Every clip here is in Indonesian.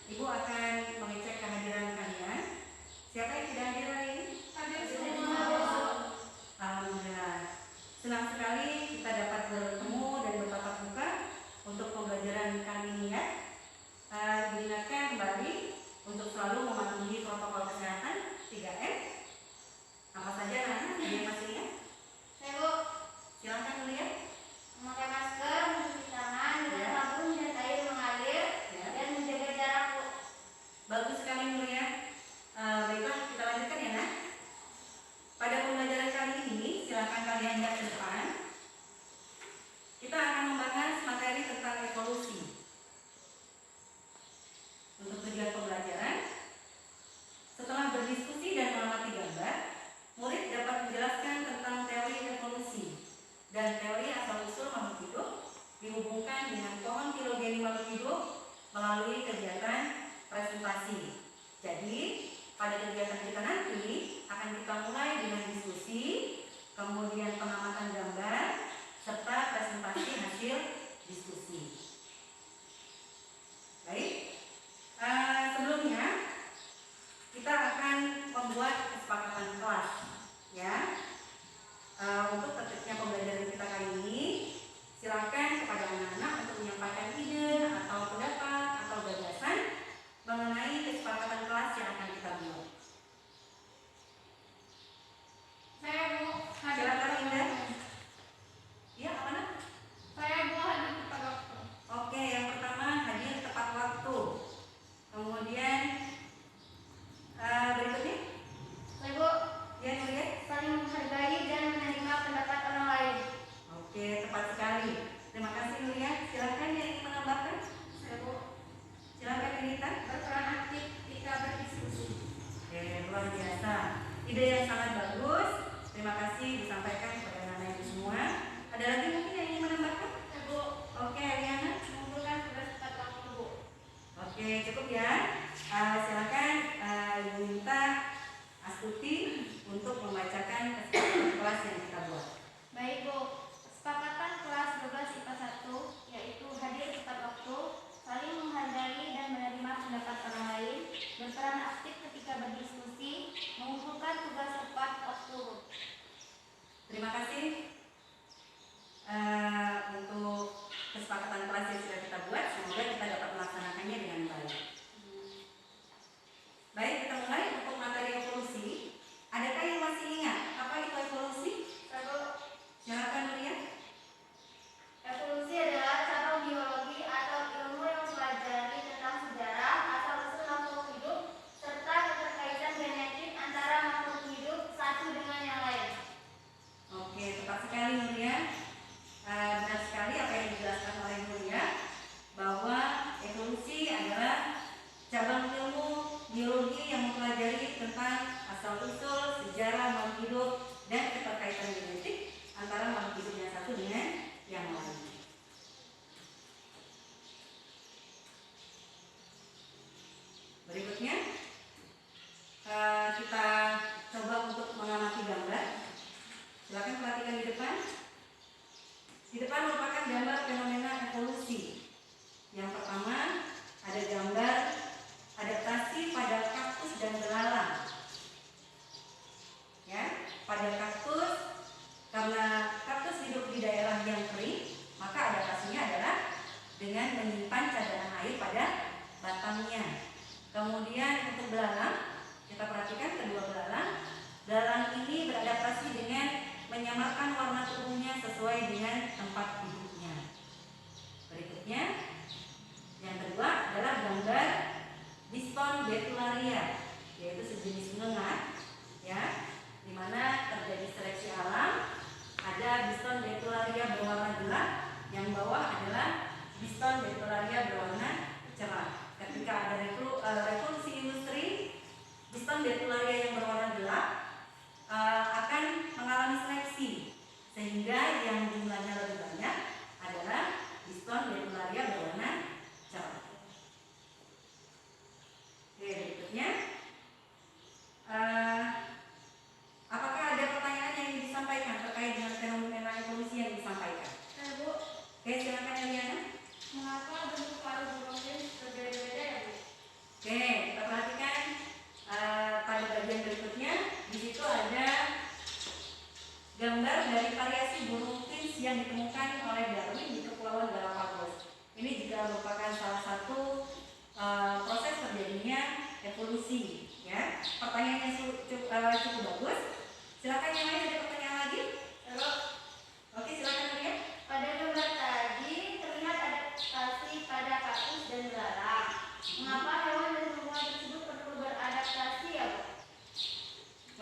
Ibu akan mengecek kehadiran kalian. Siapa yang tidak hadir hari ini? Hadir semua. Alhamdulillah. Senang sekali kita dapat bertemu dan bertatap muka untuk pembelajaran kali ini ya. Diingatkan kembali untuk selalu mematuhi protokol kesehatan 3M. Apa saja Nana? Ada yang masih ingat? Saya Bu, Silakan dulu ya. memakai masker, mencuci tangan dengan sabun dan air mengalir, dan menjaga jarak Bu. Bagus sekali mulia. Baiklah kita lanjutkan ya Nak. Pada pembelajaran kali ini silakan kalian lihat ke depan. Kita akan membahas materi tentang evolusi. Untuk tujuan pembelajaran, setelah berdiskusi dan mengamati gambar, murid dapat menjelaskan tentang teori evolusi dan teori asal-usul makhluk hidup dihubungkan dengan pohon filogeni makhluk hidup melalui kegiatan presentasi. Jadi, pada kegiatan kita nanti akan kita mulai dengan diskusi, kemudian pengamatan gambar, serta presentasi hasil diskusi. Baik. Sebelumnya kita akan membuat kesepakatan kelas ya. Untuk tertibnya pembelajaran kita kali ini, silakan kepada anak-anak untuk menyampaikan ide atau pendapat atau gagasan mengenai kesepakatan kelas yang akan kita buat. Saya Bu, Silakan Indah. Iya, apa nak? Saya Bu hadir tepat waktu. Oke, yang pertama hadir tepat waktu. Kemudian berikutnya, Saya Bu, ya Nuria. saling menghargai dan menerima pendapat orang lain. Oke, tepat sekali. Terima kasih Nuria. Silakan yang ingin menambahkan. Saya Bu, Silakan Anita. berperan aktif ketika berdiskusi. Oke, luar biasa. Ide yang sangat bagus. Terima kasih disampaikan kepada anak-anak ibu semua. Ada lagi mungkin yang ingin menambahkan? Saya Bu, Oke, Eliana. mengumpulkan tugas tepat waktu Bu. Oke, cukup ya. Silakan Ibu Yunta Astuti untuk membacakan kesepakatan kelas yang kita buat. Baik Bu, kesepakatan kelas 12 IPA 1 yaitu hadir tepat waktu, saling menghargai dan menerima pendapat orang lain, berperan aktif ketika berdiskusi, mengumpulkan tugas tepat waktu. Terima kasih untuk kesepakatan kelas yang sudah kita buat. Semoga kita dapat melaksanakannya dengan baik. Baik, kita mulai untuk materi evolusi. Adakah yang masih ingat apa itu evolusi? Lalu, Silakan Nuria. evolusi adalah cabang biologi atau ilmu yang mempelajari tentang sejarah asal-usul makhluk hidup serta keterkaitan genetik antara makhluk hidup satu dengan yang lain. Oke, tepat sekali Nuria. Benar sekali apa yang dijelaskan oleh Nuria, bahwa evolusi adalah cabang ilmu biologi yang mempelajari tentang asal-usul sejarah makhluk hidup dan keterkaitan genetik antara makhluk hidup yang satu dengan yang lain. Berikutnya kita coba untuk mengamati gambar. Silakan perhatikan di depan. Di depan merupakan gambar fenomena evolusi. Yang pertama ada gambar adaptasi pada kaktus dan belalang. Ya, pada kaktus, karena kaktus hidup di daerah yang kering, maka adaptasinya adalah dengan menyimpan cadangan air pada batangnya. Kemudian untuk belalang, kita perhatikan kedua belalang. Belalang ini beradaptasi dengan menyamarkan warna tubuhnya sesuai dengan tempat hidupnya. Berikutnya, yang kedua adalah gambar Biston betularia, yaitu sejenis ngengat, ya, di mana terjadi seleksi alam. Ada Biston betularia berwarna gelap, yang bawah adalah Biston betularia berwarna cerah. Ketika ada revolusi industri, Biston betularia yang berwarna gelap akan mengalami seleksi, sehingga yang jumlahnya lebih banyak adalah Biston betularia berwarna cerah. Oke, berikutnya, apakah ada pertanyaan yang disampaikan terkait dengan fenomena evolusi yang disampaikan? Bu, Oke, silakan Eliana. mengapa bentuk paru burung berbeda-beda ya Bu? evolusi. Ya, pertanyaannya cukup bagus. Silakan yang lain, ada pertanyaan lagi? Terus, Oke, silakan Maria. pada gambar tadi terlihat adaptasi pada kaktus dan belalang. Mengapa hewan dan tumbuhan tersebut perlu beradaptasi ya, Bu?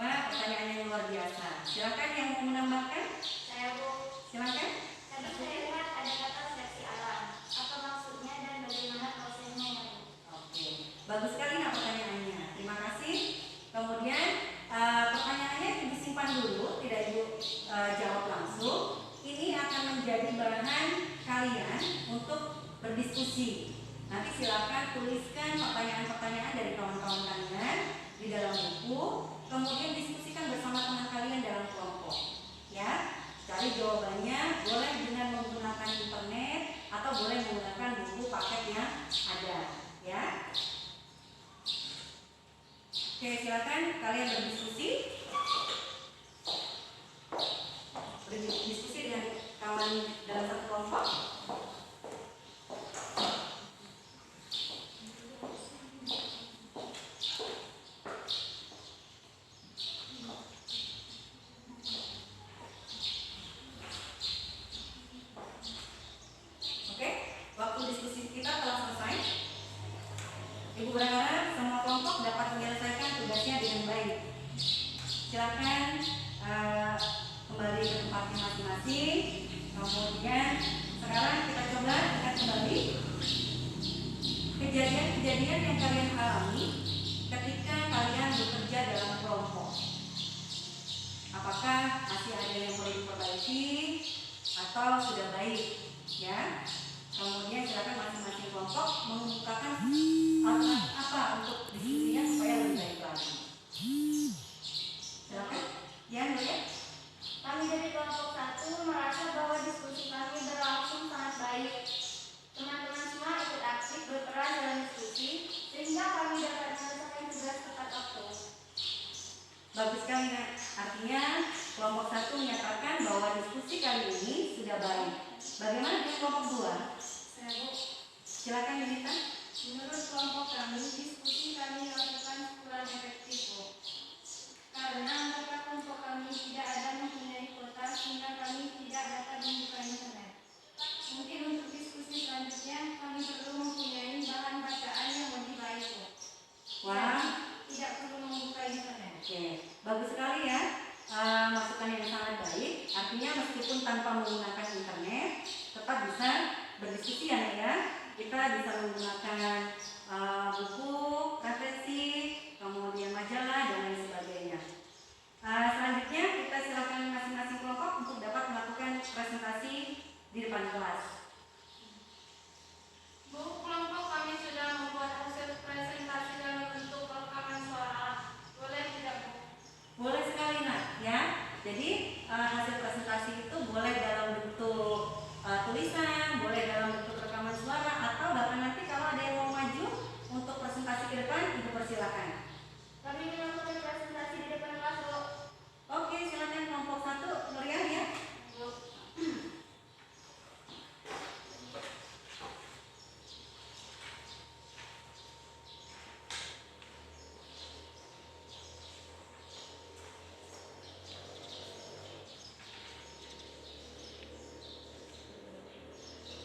Wah, pertanyaan yang luar biasa. Silakan yang mau menambahkan. Saya, Bu. Silakan. Tadi saya lihat ada kata seleksi alam. Apa maksudnya dan bagaimana prosesnya ya, Bu? Oke, bagus sekali nah pertanyaannya. Terima kasih. Kemudian pertanyaannya disimpan dulu, tidak Ibu jawab langsung. Ini akan menjadi bahan kalian untuk berdiskusi. Nanti silakan tuliskan pertanyaan-pertanyaan dari kawan-kawan kalian di dalam buku. Kemudian diskusikan bersama teman kalian dalam kelompok. Ya, cari jawabannya. Boleh dengan menggunakan internet atau boleh menggunakan buku paket yang ada. Ya. Oke, silakan kalian berdiskusi. Berdiskusi dengan kawan dalam satu kelompok. Oke, waktu diskusi kita telah selesai. Ibu berharap semua kelompok dapat menyelesaikan tugasnya dengan baik. Silakan kembali ke tempatnya masing-masing. Kemudian sekarang kita coba lihat kembali kejadian-kejadian yang kalian alami ketika kalian bekerja dalam kelompok. Apakah masih ada yang perlu diperbaiki atau sudah baik? Ya. Kemudian silakan masing-masing kelompok mengemukakan alternatif apa untuk diskusinya supaya lebih baik lagi. Silakan. Ya, Nuria. Kami dari kelompok 1 merasa bahwa diskusi kami berlangsung sangat baik. Teman-teman semua ikut aktif berperan dalam diskusi sehingga kami dapat menyelesaikan tugas tepat waktu. Bagus sekali, Nak. Artinya kelompok 1 menyatakan bahwa diskusi kali ini sudah baik. Bagaimana dengan kelompok 2? Saya, Bu. Silakan, Yunita. Menurut kelompok kami, diskusi kami lakukan kurang efektif, Bu. Karena anggota kelompok kami tidak ada mempunyai kuota sehingga kami tidak dapat membuka internet. Mungkin untuk diskusi selanjutnya kami perlu mempunyai bahan bacaan yang lebih baik, Bu. Wah, Tidak perlu membuka internet. oke, bagus sekali ya. Masukan yang sangat baik. Artinya meskipun tanpa menggunakan internet, tetap bisa berdiskusi ya, Nak, ya. Kita bisa menggunakan buku, referensi, kemudian majalah dan lain sebagainya. Selanjutnya kita silakan masing-masing kelompok untuk dapat melakukan presentasi di depan kelas. Bu, kelompok kami sudah membuat hasil presentasi dalam bentuk rekaman suara. Boleh tidak, Bu? Boleh sekali, Nak, ya. Jadi hasil presentasi itu boleh dalam bentuk tulisan, boleh dalam bentuk rekaman suara, atau bahkan nanti kalau ada yang mau maju untuk presentasi ke depan, Ibu persilakan. Kami melakukan presentasi di depan kelas, Bu. Oke, silakan kelompok 1, Nurian ya. Bu.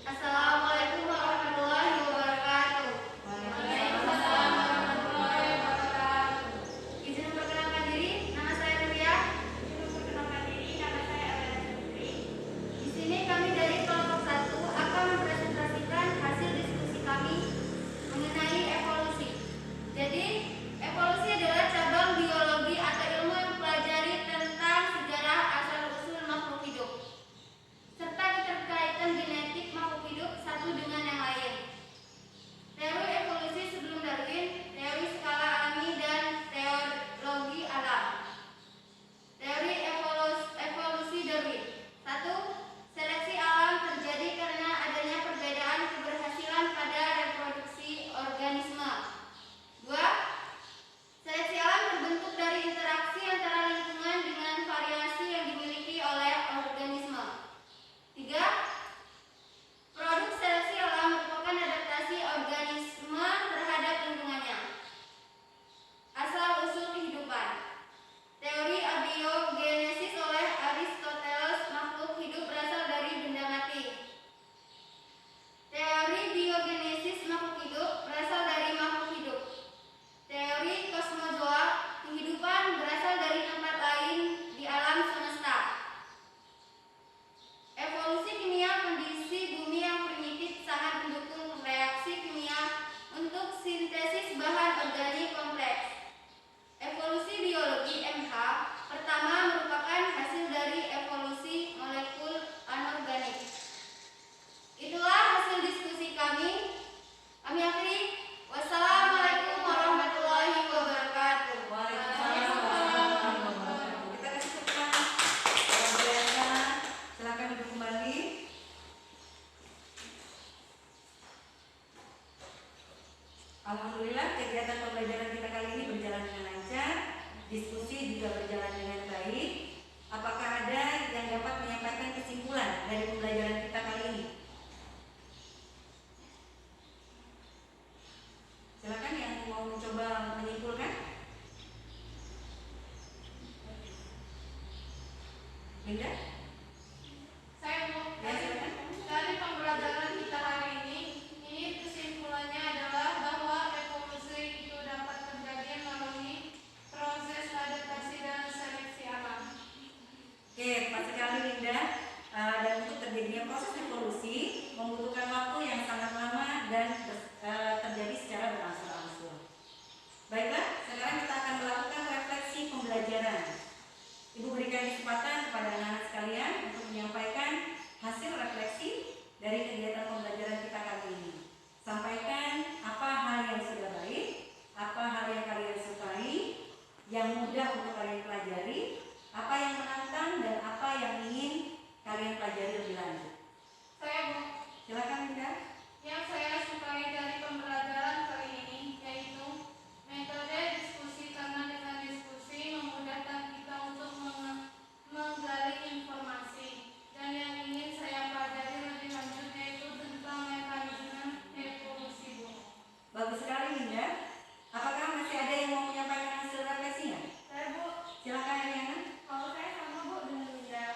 Assalamualaikum warahmatullahi wabarakatuh. Waalaikumsalam warahmatullahi wabarakatuh. Alhamdulillah kegiatan pembelajaran kita kali ini berjalan dengan lancar, diskusi juga berjalan dengan baik. Apakah ada yang dapat menyampaikan kesimpulan dari pembelajaran kita kali ini? Silakan yang mau mencoba menyimpulkan. Linda? Saya mau Ya, silakan. dari pembelajaran kita hari ini kesimpulannya adalah bahwa evolusi itu dapat terjadi melalui proses adaptasi dan seleksi alam. Oke, tepat sekali Linda. Dan untuk terjadinya proses evolusi membutuhkan waktu yang sangat lama dan terjadi secara berangsur-angsur. Baiklah, sekarang kita akan melakukan refleksi pembelajaran. Ibu berikan kesempatan kepada anak-anak sekalian untuk menyampaikan hasil refleksi dari kegiatan pembelajaran kita kali ini. Sampaikan apa hal yang sudah baik, apa hal yang kalian sukai, yang mudah untuk kalian pelajari, apa yang menantang, dan apa yang ingin kalian pelajari lebih lanjut. Saya Bu, Silakan Linda. yang saya sukai dari pembelajaran kali ini yaitu metode diskusi, karena dengan diskusi memudahkan kita untuk menggali informasi. Dan yang ingin saya pelajari lebih lanjut yaitu tentang mekanisme evolusi Bu. Bagus sekali Linda. Apakah masih ada yang mau menyampaikan hasil refleksinya? Saya Bu, Silakan Eliana. kalau saya sama Bu dengan Linda.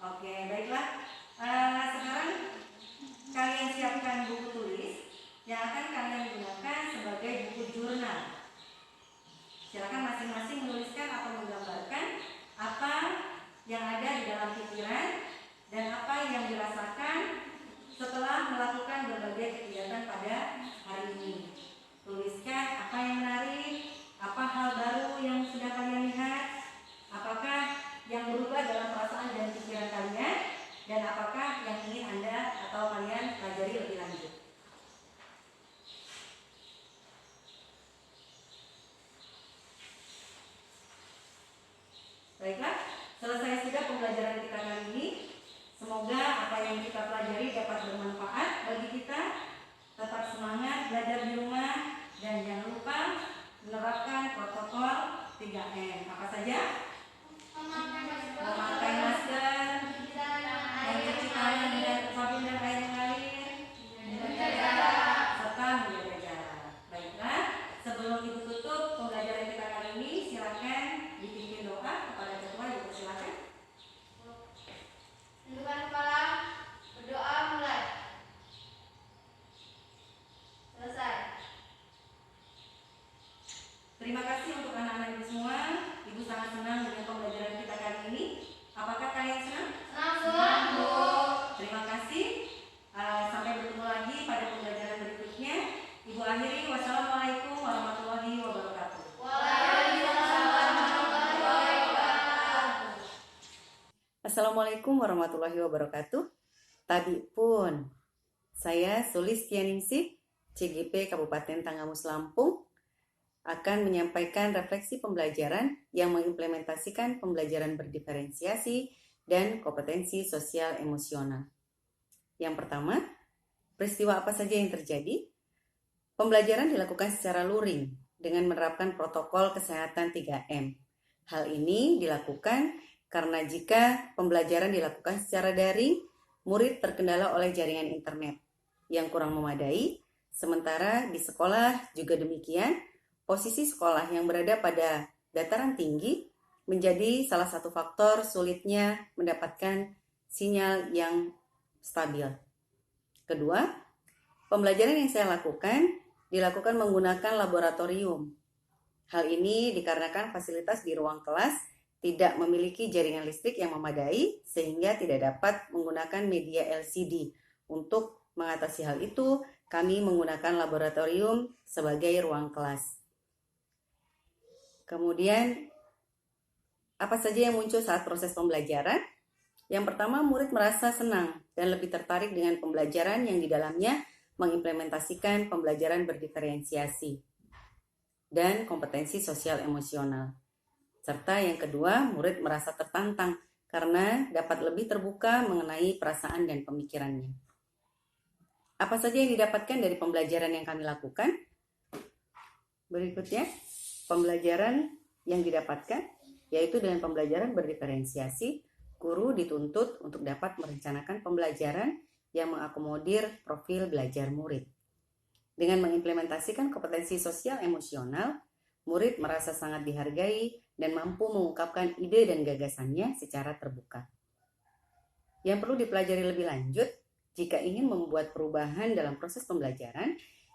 Oke, baiklah. Sekarang kalian siapkan buku tulis yang akan kalian gunakan sebagai buku jurnal. Silakan masing-masing menuliskan atau menggambarkan apa yang ada di dalam pikiran dan apa yang dirasakan setelah melakukan berbagai kegiatan pada hari ini. Tuliskan apa yang menarik, apa hal baru yang sudah kalian lihat, apakah yang berubah dalam perasaan dan pikiran kalian, dan apakah yang ingin Anda atau kalian pelajari lebih lanjut. Baiklah, selesai sudah pembelajaran kita kali ini. Semoga apa yang kita pelajari dapat bermanfaat bagi kita. Tetap semangat belajar di rumah dan jangan lupa menerapkan protokol 3M. Apa saja? Memakai masker, mencuci tangan dengan sabun dan air mengalir, serta menjaga jarak. Baiklah, sebelum Ibu tutup pembelajaran kita kali ini, silakan dipimpin doa kepada ketua. Ibu silakan. Tundukkan kepala, berdoa mulai. Selesai. Terima kasih untuk anak-anak Ibu semua. Ibu sangat senang dengan pembelajaran kita kali ini. Apakah kalian senang? Senang Bu. Terima kasih. Sampai bertemu lagi pada pembelajaran berikutnya. Ibu akhiri. Wassalamualaikum warahmatullahi wabarakatuh. Waalaikumsalam warahmatullahi wabarakatuh. Assalamualaikum warahmatullahi wabarakatuh. Tadi pun saya Sulistianingsih, CGP Kabupaten Tanggamus Lampung, akan menyampaikan refleksi pembelajaran yang mengimplementasikan pembelajaran berdiferensiasi dan kompetensi sosial emosional. Yang pertama, peristiwa apa saja yang terjadi? Pembelajaran dilakukan secara luring dengan menerapkan protokol kesehatan 3M. Hal ini dilakukan karena jika pembelajaran dilakukan secara daring, murid terkendala oleh jaringan internet yang kurang memadai, sementara di sekolah juga demikian. Posisi sekolah yang berada pada dataran tinggi menjadi salah satu faktor sulitnya mendapatkan sinyal yang stabil. Kedua, pembelajaran yang saya lakukan dilakukan menggunakan laboratorium. Hal ini dikarenakan fasilitas di ruang kelas tidak memiliki jaringan listrik yang memadai sehingga tidak dapat menggunakan media LCD. Untuk mengatasi hal itu, kami menggunakan laboratorium sebagai ruang kelas. Kemudian, apa saja yang muncul saat proses pembelajaran? Yang pertama, murid merasa senang dan lebih tertarik dengan pembelajaran yang di dalamnya mengimplementasikan pembelajaran berdiferensiasi dan kompetensi sosial emosional. Serta yang kedua, murid merasa tertantang karena dapat lebih terbuka mengenai perasaan dan pemikirannya. Apa saja yang didapatkan dari pembelajaran yang kami lakukan? Berikutnya, pembelajaran yang didapatkan yaitu dengan pembelajaran berdiferensiasi, guru dituntut untuk dapat merencanakan pembelajaran yang mengakomodir profil belajar murid. Dengan mengimplementasikan kompetensi sosial emosional, murid merasa sangat dihargai dan mampu mengungkapkan ide dan gagasannya secara terbuka. Yang perlu dipelajari lebih lanjut jika ingin membuat perubahan dalam proses pembelajaran,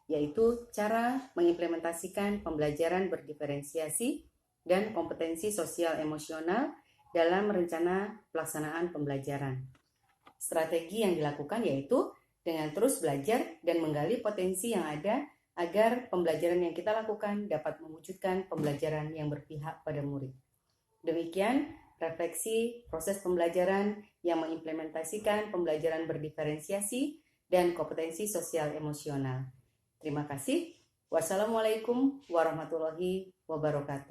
yaitu cara mengimplementasikan pembelajaran berdiferensiasi dan kompetensi sosial emosional dalam rencana pelaksanaan pembelajaran. Strategi yang dilakukan yaitu dengan terus belajar dan menggali potensi yang ada agar pembelajaran yang kita lakukan dapat mewujudkan pembelajaran yang berpihak pada murid. Demikian refleksi proses pembelajaran yang mengimplementasikan pembelajaran berdiferensiasi dan kompetensi sosial emosional. Terima kasih. Wassalamualaikum warahmatullahi wabarakatuh.